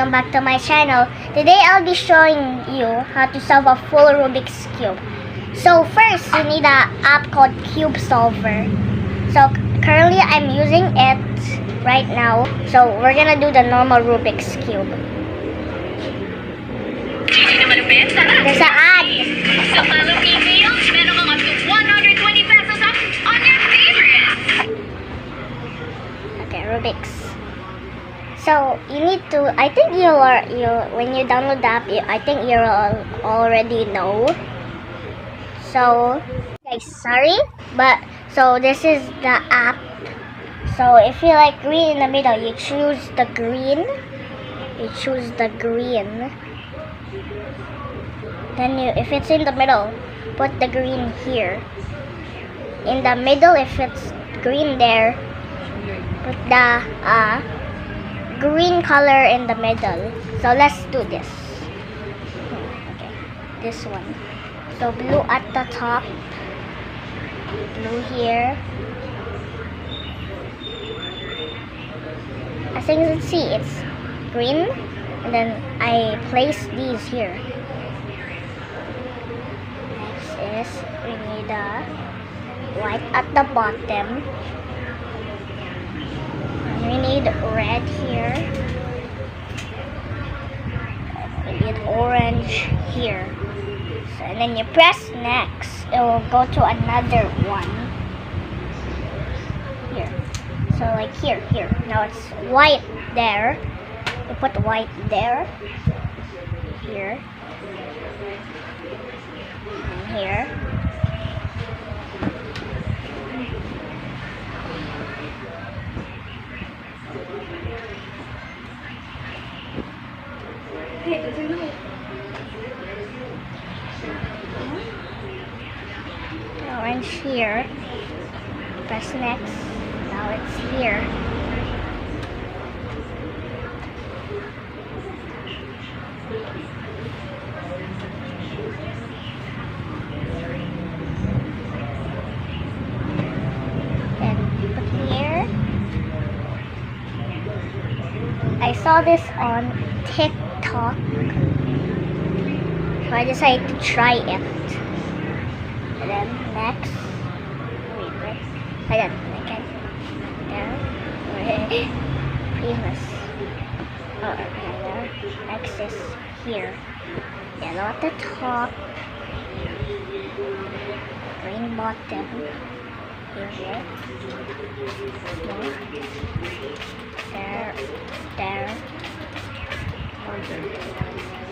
welcome back to my channel. Today I'll be showing you how to solve a full Rubik's Cube. So first, you need an app called Cube Solver. So currently I'm using it right now. So we're gonna do the normal Rubik's Cube. There's an ad. Sa follow emails, meron kang up to 120 pesos off on your favorites. Okay, Rubik's. So you need to. I think when you download the app, I think you already know. So guys, sorry, but so this is the app. So if you like green in the middle, you choose the green. You choose the green. Then if it's in the middle, put the green here. In the middle, if it's green there, put the green color in the middle. So let's do this. Okay, this one. So blue at the top, blue here. As you can see, it's green, and then I place these here. Next is we need a white at the bottom. We need red here. We need orange here. So, and then you press next. It will go to another one. Here. So like here. Now it's white there. You put white there. Here. And here. Orange here. Press next. Now it's here. Then put here. I saw this on TikTok, so I decided to try it. And then next, wait, again, there, famous. Oh, there. Next is here, yellow at the top, green bottom, here, there,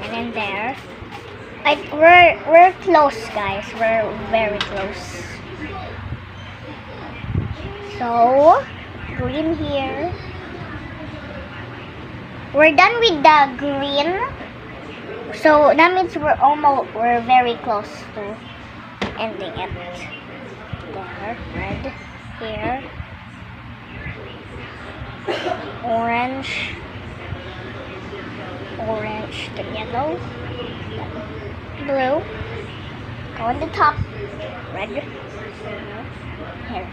and then there. We're close, guys. We're very close. So green here. We're done with the green. So that means we're very close to ending it. There, red here. Orange, the yellow, blue, go on the top, red, here.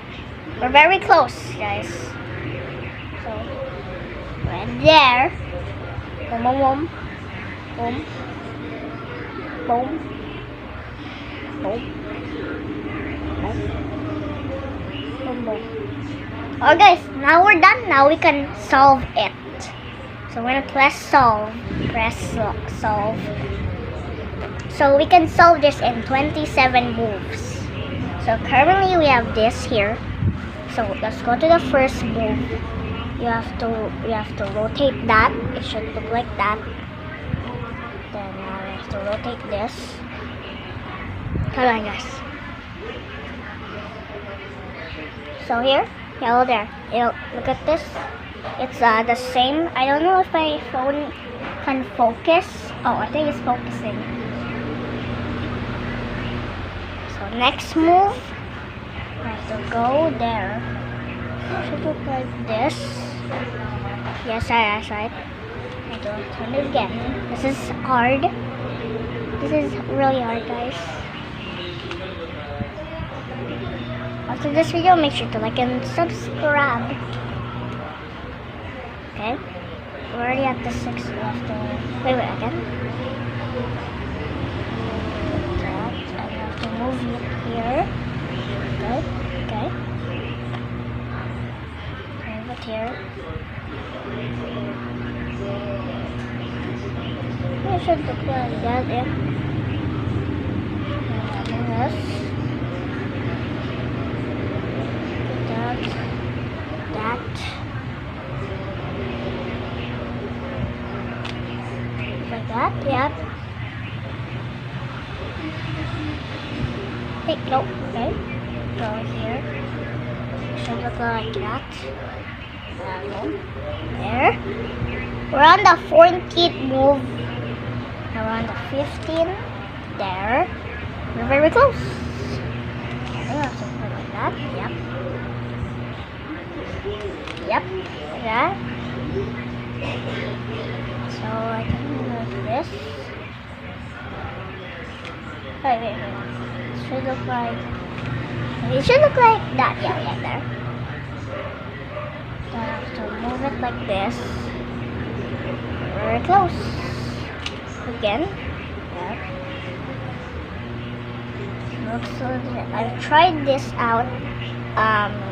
We're very close, guys. So, red there, boom, boom, boom, boom, boom, boom, boom, boom, boom. Oh guys, now we're done. Now we can solve it. So we're gonna press solve. Solve. So we can solve this in 27 moves. So currently we have this here. So let's go to the first move. You have to rotate that. It should look like that. Then we have to rotate this. Hold on, guys. So here. Yellow there. Look at this. It's the same. I don't know if my phone can focus. Oh, I think it's focusing. So next move, I have to go there. It should look like this. Yes, right. I don't turn it again. This is hard. This is really hard, guys. After this video, make sure to like and subscribe. Okay, we're already at the 6 left. Wait, again. That, I have to move it here. Okay. Move it here. It should look like that, yeah. And this. That. Like that, yeah. Hey, no, okay. Go here. Should look like that. There. We're on the 14th move. Now we're on the 15th. There. We're very close. Okay, something like that. Yep. Yep. Like that. So I can move this. Wait. It should look like. It should look like that. Yeah, there. So I have to move it like this. Very close. Again. Yep. Looks so good. I tried this out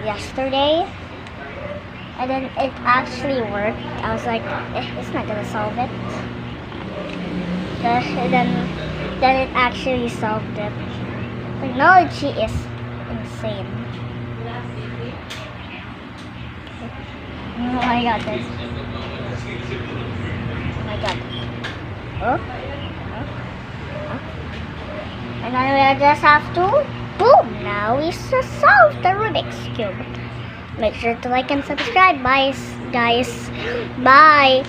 yesterday, and then it actually worked. I was like, it's not gonna solve it. And then it actually solved it. Technology is insane. Oh my god, this. Oh my god. And then we just have to, boom, now we solved the Rubik's Cube. Make sure to like and subscribe, guys. Bye.